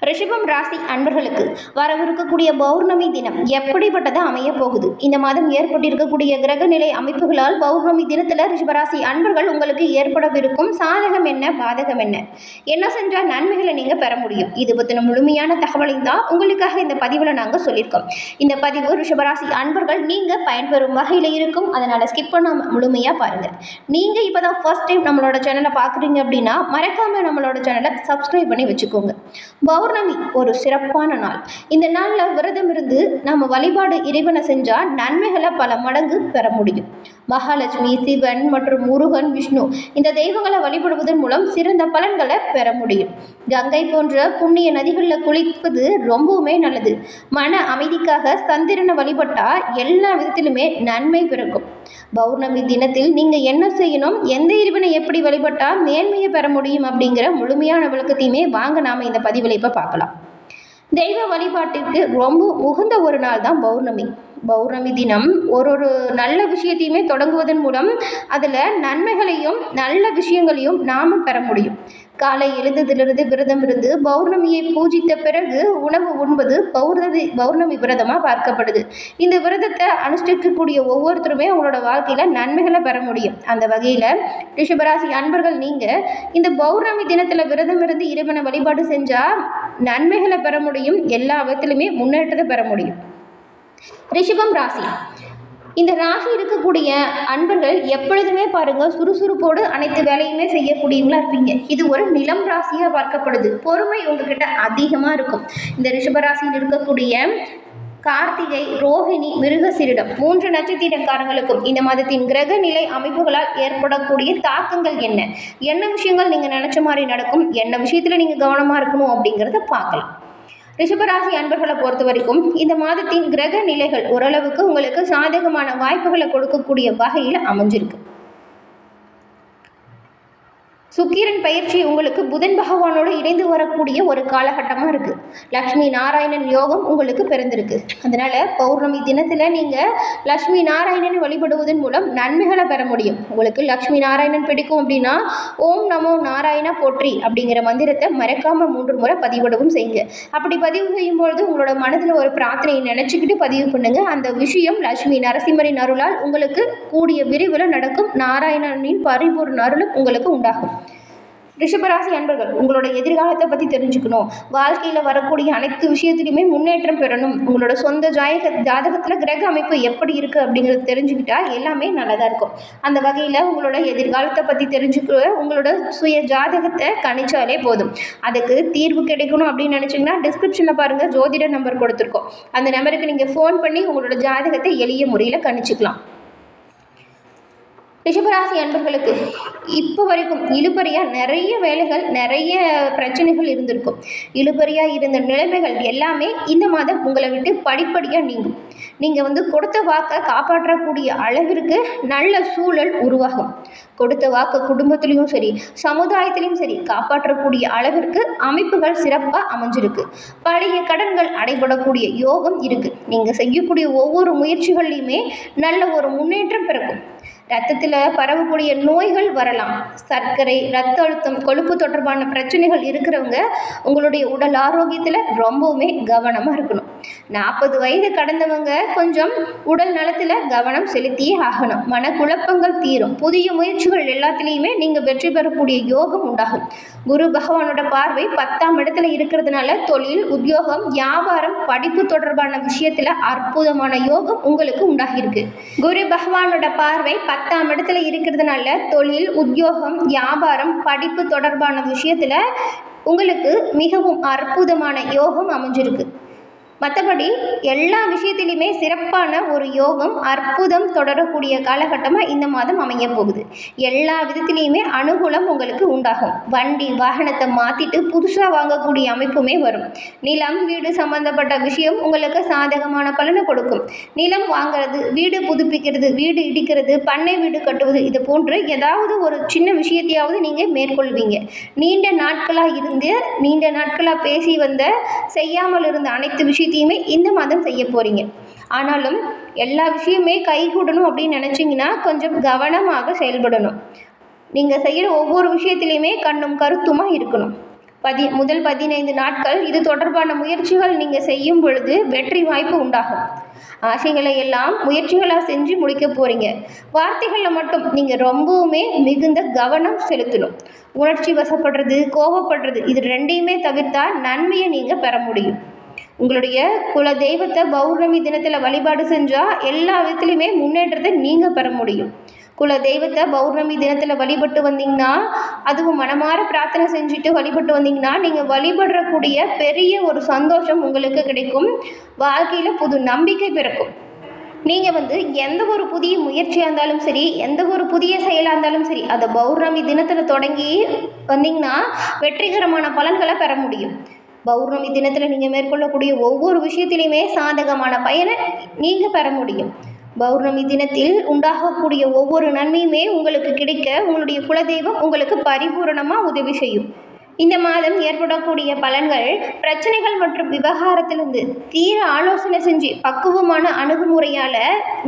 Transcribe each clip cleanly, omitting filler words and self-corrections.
ரிஷபம் ராசி அன்பர்களுக்கு வரவிருக்கக்கூடிய பௌர்ணமி தினம் எப்படிப்பட்டதாக அமைய போகுது? இந்த மாதம் ஏற்பட்டிருக்கக்கூடிய கிரக நிலை அமைப்புகளால் பௌர்ணமி தினத்தில் ரிஷபராசி அன்பர்கள் உங்களுக்கு ஏற்படவிருக்கும் சாதகம் என்ன, பாதகம் என்ன செஞ்சால் நன்மைகளை நீங்கள் பெற முடியும்? இது பற்றின முழுமையான தகவலை தான் உங்களுக்காக இந்த பதிவில் நாங்கள் சொல்லியிருக்கோம். இந்த பதிவு ரிஷபராசி அன்பர்கள் நீங்கள் பயன்பெறும் வகையில் இருக்கும். அதனால் ஸ்கிப் பண்ணாமல் முழுமையாக பாருங்கள். நீங்கள் இப்போ தான் ஃபர்ஸ்ட் டைம் நம்மளோட சேனலை பார்க்குறீங்க அப்படின்னா மறக்காமல் நம்மளோட சேனலை சப்ஸ்கிரைப் பண்ணி வச்சுக்கோங்க. பௌர்ணமி ஒரு சிறப்பான நாள். இந்த நாளில் விரதம் இருந்து நம்ம வழிபாடு இறைவனை செஞ்சால் நன்மைகளை பல மடங்கு பெற முடியும். மகாலட்சுமி, சிவன் மற்றும் முருகன், விஷ்ணு இந்த தெய்வங்களை வழிபடுவதன் மூலம் சிறந்த பலன்களை பெற முடியும். கங்கை போன்ற புண்ணிய நதிகளில் குளிப்பது ரொம்பவுமே நல்லது. மன அமைதிக்காக சந்திரனை வழிபட்டால் எல்லா விதத்திலுமே நன்மை பிறக்கும். பௌர்ணமி தினத்தில் நீங்கள் என்ன செய்யணும், எந்த இறைவனை எப்படி வழிபட்டால் மேன்மையை பெற முடியும் அப்படிங்கிற முழுமையான விளக்கத்தையுமே வாங்க நாம் இந்த பதிவில் இப்போ பார்க்கலாம். தெய்வ வழிபாட்டிற்கு ரொம்ப உகந்த ஒரு நாள் தான் பௌர்ணமி. பௌர்ணமி தினம் ஒரு நல்ல விஷயத்தையுமே தொடங்குவதன் மூலம் அதில் நன்மைகளையும் நல்ல விஷயங்களையும் நாம் பெற முடியும். காலை எழுந்ததிலிருந்து விரதம் இருந்து பௌர்ணமியை பூஜித்த பிறகு உணவு உண்பது பௌர்ணமி விரதமாக பார்க்கப்படுது. இந்த விரதத்தை அனுஷ்டிக்கக்கூடிய ஒவ்வொருத்தருமே அவங்களோட வாழ்க்கையில் நன்மைகளை பெற முடியும். அந்த வகையில் ரிஷபராசி அன்பர்கள் நீங்கள் இந்த பௌர்ணமி தினத்தில் விரதம் இருந்து இறைவனை வழிபாடு செஞ்சால் நன்மைகளை பெற முடியும். எல்லா விதத்திலுமே முன்னேற்றத்தை பெற முடியும். ரிஷபம் ராசி, இந்த ராசி இருக்கக்கூடிய அன்பர்கள் எப்பொழுதுமே பாருங்கள் சுறுசுறுப்போடு அனைத்து வேலையுமே செய்யக்கூடியவங்களா இருப்பீங்க. இது ஒரு நிலம் ராசியாக பார்க்கப்படுது. பொறுமை உங்ககிட்ட அதிகமாக இருக்கும். இந்த ரிஷபராசியில் இருக்கக்கூடிய கார்த்திகை, ரோஹிணி, மிருகசீரிடம் 3 நட்சத்திரக்காரங்களுக்கும் இந்த மாதத்தின் கிரக நிலை அமைப்புகளால் ஏற்படக்கூடிய தாக்கங்கள் என்ன விஷயங்கள் நீங்கள் நினச்ச மாதிரி நடக்கும், என்ன விஷயத்தில் நீங்கள் கவனமாக இருக்கணும் அப்படிங்கிறத பார்க்கலாம். ரிஷபராசி அன்பர்களை பொறுத்த வரைக்கும் இந்த மாதத்தின் கிரக நிலைகள் ஓரளவுக்கு உங்களுக்கு சாதகமான வாய்ப்புகளை கொடுக்கக்கூடிய வகையில் அமைஞ்சிருக்கு. சுக்கிரன் பயிற்சி உங்களுக்கு புதன் பகவானோடு இணைந்து வரக்கூடிய ஒரு காலகட்டமாக இருக்குது. லக்ஷ்மி நாராயணன் யோகம் உங்களுக்கு பிறந்திருக்கு. அதனால் பௌர்ணமி தினத்தில் நீங்கள் லக்ஷ்மி நாராயணனை வழிபடுவதன் மூலம் நன்மைகளை பெற முடியும். உங்களுக்கு லக்ஷ்மி நாராயணன் பிடிக்கும் அப்படின்னா ஓம் நமோ நாராயணா போற்றி அப்படிங்கிற மந்திரத்தை மறக்காமல் 3 முறை பதிவிடவும் செய்யுங்க. அப்படி பதிவு செய்யும்பொழுது உங்களோட மனதில் ஒரு பிரார்த்தனையை நினச்சிக்கிட்டு பதிவு பண்ணுங்கள். அந்த விஷயம் லக்ஷ்மி நரசிம்மரின் அருளால் உங்களுக்கு கூடிய விரைவில் நடக்கும். நாராயணனின் பரிபூர்ண அருளும் உங்களுக்கு உண்டாகும். ரிஷபராசி அன்பர்கள் உங்களோட எதிர்காலத்தை பற்றி தெரிஞ்சுக்கணும். வாழ்க்கையில் வரக்கூடிய அனைத்து விஷயத்துலையுமே முன்னேற்றம் பெறணும். உங்களோட சொந்த ஜாதகத்தில் கிரக அமைப்பு எப்படி இருக்குது அப்படிங்கிறத தெரிஞ்சுக்கிட்டா எல்லாமே நல்லதாக இருக்கும். அந்த வகையில் உங்களோட எதிர்காலத்தை பற்றி தெரிஞ்சுக்க உங்களோட சுய ஜாதகத்தை கணிச்சாலே போதும். அதுக்கு தீர்வு கிடைக்கணும் அப்படின்னு நினச்சிங்கன்னா டிஸ்கிரிப்ஷனில் பாருங்கள், ஜோதிட நம்பர் கொடுத்துருக்கோம். அந்த நம்பருக்கு நீங்கள் ஃபோன் பண்ணி உங்களோட ஜாதகத்தை எளிய முறையில் கணிச்சிக்கலாம். ரிஷபராசி அன்பர்களுக்கு இப்போ வரைக்கும் இழுபறியாக நிறைய வேலைகள், நிறைய பிரச்சனைகள் இருந்திருக்கும். இழுபறியாக இருந்த நிலைமைகள் எல்லாமே இந்த மாதம் உங்களை விட்டு படிப்படியாக நீங்கும். நீங்கள் கொடுத்த வாக்கை காப்பாற்றக்கூடிய அளவிற்கு நல்ல சூழல் உருவாகும். கொடுத்த வாக்கு குடும்பத்திலையும் சரி, சமுதாயத்திலையும் சரி காப்பாற்றக்கூடிய அளவிற்கு அமைப்புகள் சிறப்பாக அமைஞ்சிருக்கு. பழைய கடன்கள் அடைபடக்கூடிய யோகம் இருக்குது. நீங்கள் செய்யக்கூடிய ஒவ்வொரு முயற்சிகள்லையுமே நல்ல ஒரு முன்னேற்றம் பிறக்கும். இரத்தத்தில் பரவக்கூடிய நோய்கள் வரலாம். சர்க்கரை, இரத்த அழுத்தம், கொழுப்பு தொடர்பான பிரச்சனைகள் இருக்கிறவங்க உங்களுடைய உடல் ஆரோக்கியத்தில் ரொம்பவுமே கவனமாக இருக்கணும். 40 வயது கடந்தவங்க கொஞ்சம் உடல் நலத்தில் கவனம் செலுத்தியே ஆகணும். மனக்குழப்பங்கள் தீரும். புதிய முயற்சிகள் எல்லாத்துலேயுமே நீங்கள் வெற்றி பெறக்கூடிய யோகம் உண்டாகும். குரு பகவானோட பார்வை 10ஆம் இடத்துல இருக்கிறதுனால தொழில், உத்தியோகம், வியாபாரம், படிப்பு தொடர்பான விஷயத்தில் அற்புதமான யோகம் உங்களுக்கு உண்டாகியிருக்கு. குரு பகவானோட பார்வை 10ஆம் இடத்துல இருக்கிறதுனால தொழில், உத்தியோகம், வியாபாரம், படிப்பு தொடர்பான விஷயத்தில் உங்களுக்கு மிகவும் அற்புதமான யோகம் அமைஞ்சிருக்கு. மற்றபடி எல்லா விஷயத்திலையுமே சிறப்பான ஒரு யோகம், அற்புதம் தொடரக்கூடிய காலகட்டமாக இந்த மாதம் அமைய போகுது. எல்லா விதத்திலையுமே அனுகூலம் உங்களுக்கு உண்டாகும். வண்டி வாகனத்தை மாற்றிட்டு புதுசாக வாங்கக்கூடிய அமைப்புமே வரும். நிலம், வீடு சம்பந்தப்பட்ட விஷயம் உங்களுக்கு சாதகமான பலனை கொடுக்கும். நிலம் வாங்கிறது, வீடு புதுப்பிக்கிறது, வீடு இடிக்கிறது, பண்ணை வீடு கட்டுவது, இது போன்று ஏதாவது ஒரு சின்ன விஷயத்தையாவது நீங்கள் மேற்கொள்வீங்க. நீண்ட நாட்களாக பேசி வந்த, செய்யாமல் இருந்த அனைத்து விஷயத்தையுமே இந்த மாதம் செய்ய போறீங்க. ஆனாலும் எல்லா விஷயமே கைகூடணும் அப்படின்னு நினச்சிங்கன்னா கொஞ்சம் கவனமாக செயல்படணும். நீங்கள் செய்கிற ஒவ்வொரு விஷயத்துலையுமே கண்ணும் கருத்துமாக இருக்கணும். முதல் 15 நாட்கள் இது தொடர்பான முயற்சிகள் நீங்கள் செய்யும் பொழுது வெற்றி வாய்ப்பு உண்டாகும். ஆசைகளை எல்லாம் முயற்சிகளாக செஞ்சு முடிக்க போகிறீங்க. வார்த்தைகளில் மட்டும் நீங்கள் ரொம்பவுமே மிகுந்த கவனம் செலுத்தணும். உணர்ச்சி வசப்படுறது, கோபப்படுறது இது ரெண்டையுமே தவிர்த்தால் நன்மையை நீங்கள் பெற முடியும். உங்களுடைய குல தெய்வத்தை பௌர்ணமி தினத்தில் வழிபாடு செஞ்சால் எல்லா விதத்துலையுமே முன்னேற்றத்தை நீங்கள் பெற முடியும். குல தெய்வத்தை பௌர்ணமி தினத்தில் வழிபட்டு வந்தீங்கன்னா, அதுவும் மனமாற பிரார்த்தனை செஞ்சுட்டு வழிபட்டு வந்தீங்கன்னா, நீங்கள் வழிபடுறக்கூடிய பெரிய ஒரு சந்தோஷம் உங்களுக்கு கிடைக்கும். வாழ்க்கையில் புது நம்பிக்கை பிறக்கும். நீங்கள் எந்த ஒரு புதிய முயற்சியாக இருந்தாலும் சரி, எந்த ஒரு புதிய செயலாக இருந்தாலும் சரி, அதை பௌர்ணமி தினத்தில் தொடங்கி வந்தீங்கன்னா வெற்றிகரமான பலன்களை பெற முடியும். பௌர்ணமி தினத்தில் நீங்கள் மேற்கொள்ளக்கூடிய ஒவ்வொரு விஷயத்திலையுமே சாதகமான பயனை நீங்கள் பெற முடியும். பௌர்ணமி தினத்தில் உண்டாகக்கூடிய ஒவ்வொரு நன்மையுமே உங்களுக்கு கிடைக்க உங்களுடைய குலதெய்வம் உங்களுக்கு பரிபூரணமாக உதவி செய்யும். இந்த மாதம் ஏற்படக்கூடிய பலன்கள் பிரச்சனைகள் மற்றும் விவகாரத்திலிருந்து தீர ஆலோசனை செஞ்சு பக்குவமான அணுகுமுறையால்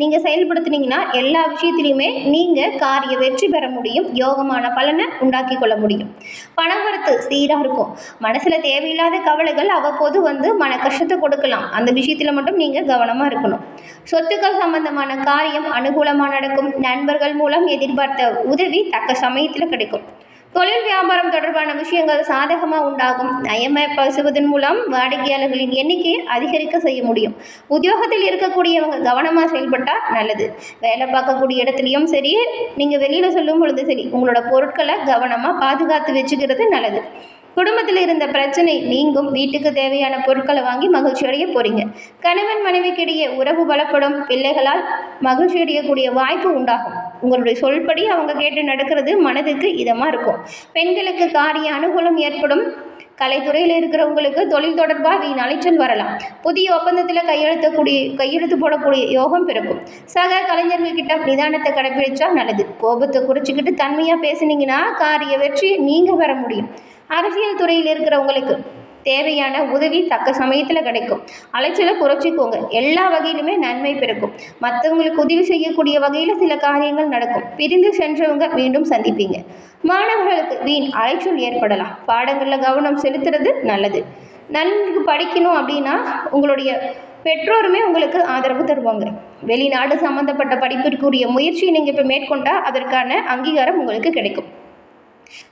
நீங்கள் செயல்படுத்தினீங்கன்னா எல்லா விஷயத்திலையுமே நீங்கள் காரிய வெற்றி பெற முடியும். யோகமான பலனை உண்டாக்கி கொள்ள முடியும். பணவரத்து சீராக இருக்கும். மனசில் தேவையில்லாத கவலைகள் அவ்வப்போது மன கஷ்டத்தை கொடுக்கலாம். அந்த விஷயத்தில் மட்டும் நீங்கள் கவனமாக இருக்கணும். சொத்துக்கள் சம்பந்தமான காரியம் அனுகூலமாக நடக்கும். நண்பர்கள் மூலம் எதிர்பார்த்த உதவி தக்க சமயத்தில் கிடைக்கும். தொழில் வியாபாரம் தொடர்பான விஷயங்கள் சாதகமாக உண்டாகும். நயமாக பேசுவதன் மூலம் வாடிக்கையாளர்களின் எண்ணிக்கையை அதிகரிக்க செய்ய முடியும். உத்தியோகத்தில் இருக்கக்கூடியவங்க கவனமாக செயல்பட்டால் நல்லது. வேலை பார்க்கக்கூடிய இடத்துலையும் சரி, நீங்கள் வெளியில் சொல்லும் பொழுது சரி, உங்களோட பொருட்களை கவனமாக பாதுகாத்து வச்சுக்கிறது நல்லது. குடும்பத்தில் இருந்த பிரச்சனை நீங்கும். வீட்டுக்கு தேவையான பொருட்களை வாங்கி மகிழ்ச்சி அடைய போகிறீங்க. கணவன் மனைவிக்கிடையே உறவு பலப்படும். பிள்ளைகளால் மகிழ்ச்சி அடையக்கூடிய வாய்ப்பு உண்டாகும். உங்களுடைய சொல்படி அவங்க கேட்டு நடக்கிறது மனதுக்கு இதமாக இருக்கும். பெண்களுக்கு காரிய அனுகூலம் ஏற்படும். கலைத்துறையில் இருக்கிறவங்களுக்கு தொழில் தொடர்பாக வீண் அலைச்சல் வரலாம். புதிய ஒப்பந்தத்தில் கையெழுத்து போடக்கூடிய யோகம் பிறக்கும். சக கலைஞர்கள்கிட்ட நிதானத்தை கடைபிடிச்சா நல்லது. கோபத்தை குறைச்சிக்கிட்டு தன்மையாக பேசுனீங்கன்னா காரிய வெற்றி நீங்கள் பெற முடியும். அரசியல் துறையில் இருக்கிறவங்களுக்கு தேவையான உதவி தக்க சமயத்தில் கிடைக்கும். அலைச்சலை குறைச்சிக்கோங்க. எல்லா வகையிலுமே நன்மை பிறக்கும். மற்றவங்களுக்கு உதவி செய்யக்கூடிய வகையில் சில காரியங்கள் நடக்கும். பிரிந்து சென்றவங்க மீண்டும் சந்திப்பீங்க. மாணவர்களுக்கு வீண் அலைச்சல் ஏற்படலாம். பாடங்களில் கவனம் செலுத்துறது நல்லது. நன்கு படிக்கணும் அப்படின்னா உங்களுடைய பெற்றோருமே உங்களுக்கு ஆதரவு தருவாங்க. வெளிநாடு சம்மந்தப்பட்ட படிப்பிற்குரிய முயற்சியை நீங்கள் இப்போ மேற்கொண்டால் அதற்கான அங்கீகாரம் உங்களுக்கு கிடைக்கும்.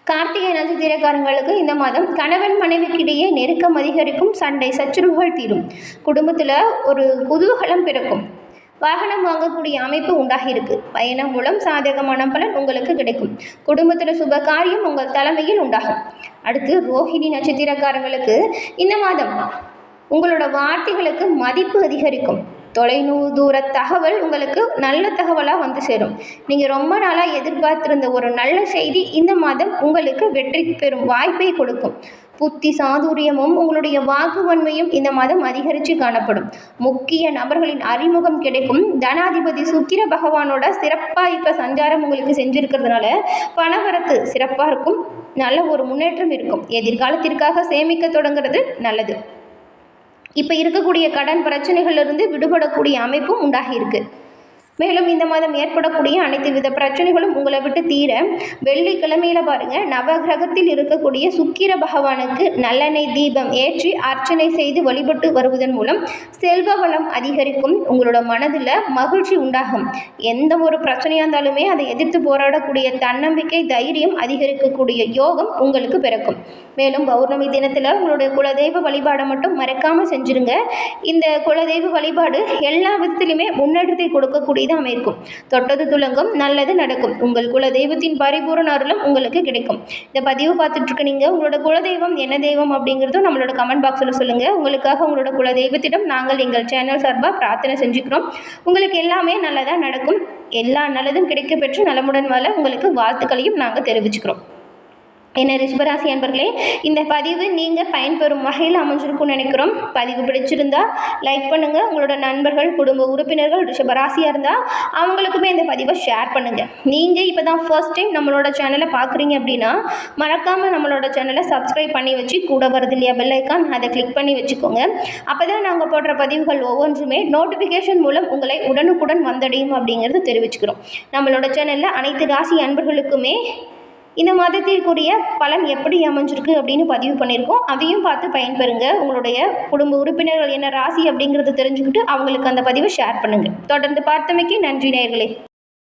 கார்த்திகை நட்சத்திரக்காரங்களுக்கு இந்த மாதம் கணவன் மனைவிக்கிடையே நெருக்கம் அதிகரிக்கும். சண்டை சச்சரவுகள் தீரும். குடும்பத்தில் ஒரு குதூகலம் பிறக்கும். வாகனம் வாங்கக்கூடிய அமைப்பு உண்டாகியிருக்கு. பயணம் மூலம் சாதகமான பலன் உங்களுக்கு கிடைக்கும். குடும்பத்தில் சுப காரியம் உங்கள் தலைமையில் உண்டாகும். அடுத்து ரோஹிணி நட்சத்திரக்காரங்களுக்கு இந்த மாதம் உங்களோட வார்த்தைகளுக்கு மதிப்பு அதிகரிக்கும். தொலைதூர தகவல் உங்களுக்கு நல்ல தகவலாக வந்து சேரும். நீங்கள் ரொம்ப நாளாக எதிர்பார்த்திருந்த ஒரு நல்ல செய்தி இந்த மாதம் உங்களுக்கு வெற்றி பெறும் வாய்ப்பை கொடுக்கும். புத்தி சாதுரியமும் உங்களுடைய வாக்குவன்மையும் இந்த மாதம் அதிகரித்து காணப்படும். முக்கிய நபர்களின் அறிமுகம் கிடைக்கும். தனாதிபதி சுக்கிர பகவானோட சிறப்பாக இப்போ சஞ்சாரம் உங்களுக்கு செஞ்சுருக்கிறதுனால பணவரத்து சிறப்பாக இருக்கும். நல்ல ஒரு முன்னேற்றம் இருக்கும். எதிர்காலத்திற்காக சேமிக்க தொடங்குறது நல்லது. இப்போ இருக்கக்கூடிய கடன் பிரச்சனைகளிலிருந்து விடுபடக்கூடிய அமைப்பும் உண்டாகியிருக்கு. மேலும் இந்த மாதம் ஏற்படக்கூடிய அனைத்து வித பிரச்சனைகளும் உங்களை விட்டு தீர வெள்ளிக்கிழமையில் பாருங்கள், நவகிரகத்தில் இருக்கக்கூடிய சுக்கிர பகவானுக்கு நல்லெண்ணெய் தீபம் ஏற்றி அர்ச்சனை செய்து வழிபட்டு வருவதன் மூலம் செல்வ வளம் அதிகரிக்கும். உங்களோட மனதில் மகிழ்ச்சி உண்டாகும். எந்த ஒரு பிரச்சனையாக இருந்தாலுமே அதை எதிர்த்து போராடக்கூடிய தன்னம்பிக்கை தைரியம் அதிகரிக்கக்கூடிய யோகம் உங்களுக்கு பிறக்கும். மேலும் பௌர்ணமி தினத்தில் உங்களுடைய குலதெய்வ வழிபாடை மட்டும் மறக்காமல் செஞ்சுருங்க. இந்த குலதெய்வ வழிபாடு எல்லா விதத்திலுமே முன்னேற்றத்தை கொடுக்கக்கூடியதாக அமைக்கும். தொட்டது துலங்கும், நல்லது நடக்கும். உங்கள் குலதெய்வத்தின் பரிபூரண அருளும் உங்களுக்கு கிடைக்கும். இந்த பதிவு பார்த்துட்டு இருக்க நீங்கள் உங்களோட குலதெய்வம் என்ன தெய்வம் அப்படிங்கிறதும் நம்மளோட கமெண்ட் பாக்ஸில் சொல்லுங்கள். உங்களுக்காக உங்களோட குலதெய்வத்திடம் நாங்கள் எங்கள் சேனல் சார்பாக பிரார்த்தனை செஞ்சுக்கிறோம். உங்களுக்கு எல்லாமே நல்லதாக நடக்கும். எல்லா நல்லதும் கிடைக்க பெற்று நலமுடன் வாழ உங்களுக்கு வாழ்த்துக்களையும் நாங்கள் தெரிவிச்சுக்கிறோம். என்ன ரிஷபராசி அன்பர்களே, இந்த பதிவு நீங்கள் பயன்பெறும் வகையில் அமைஞ்சிருக்கும்னு நினைக்கிறோம். பதிவு பிடிச்சிருந்தா லைக் பண்ணுங்கள். உங்களோட நண்பர்கள், குடும்ப உறுப்பினர்கள் ரிஷபராசியாக இருந்தால் அவங்களுக்குமே இந்த பதிவை ஷேர் பண்ணுங்கள். நீங்கள் இப்போ தான் ஃபர்ஸ்ட் டைம் நம்மளோட சேனலை பார்க்குறீங்க அப்படின்னா மறக்காமல் நம்மளோட சேனலை சப்ஸ்கிரைப் பண்ணி வச்சு கூட வருது இல்லையா பெல் ஐக்கான், அதை கிளிக் பண்ணி வச்சுக்கோங்க. அப்போ தான் நாங்கள் போடுற பதிவுகள் ஒவ்வொன்றுமே நோட்டிஃபிகேஷன் மூலம் உங்களை உடனுக்குடன் வந்தடையும் அப்படிங்கிறது தெரிவிச்சுக்கிறோம். நம்மளோட சேனலில் அனைத்து ராசி அன்பர்களுக்குமே இந்த மாதத்திற்குரிய பலன் எப்படி அமைஞ்சிருக்கு அப்படின்னு பதிவு பண்ணியிருக்கோம். அதையும் பார்த்து பயன்பெறுங்க. உங்களுடைய குடும்ப உறுப்பினர்கள் என்ன ராசி அப்படிங்கிறத தெரிஞ்சுக்கிட்டு அவங்களுக்கு அந்த பதிவை ஷேர் பண்ணுங்கள். தொடர்ந்து பார்த்தமைக்கு நன்றி நேயர்களே.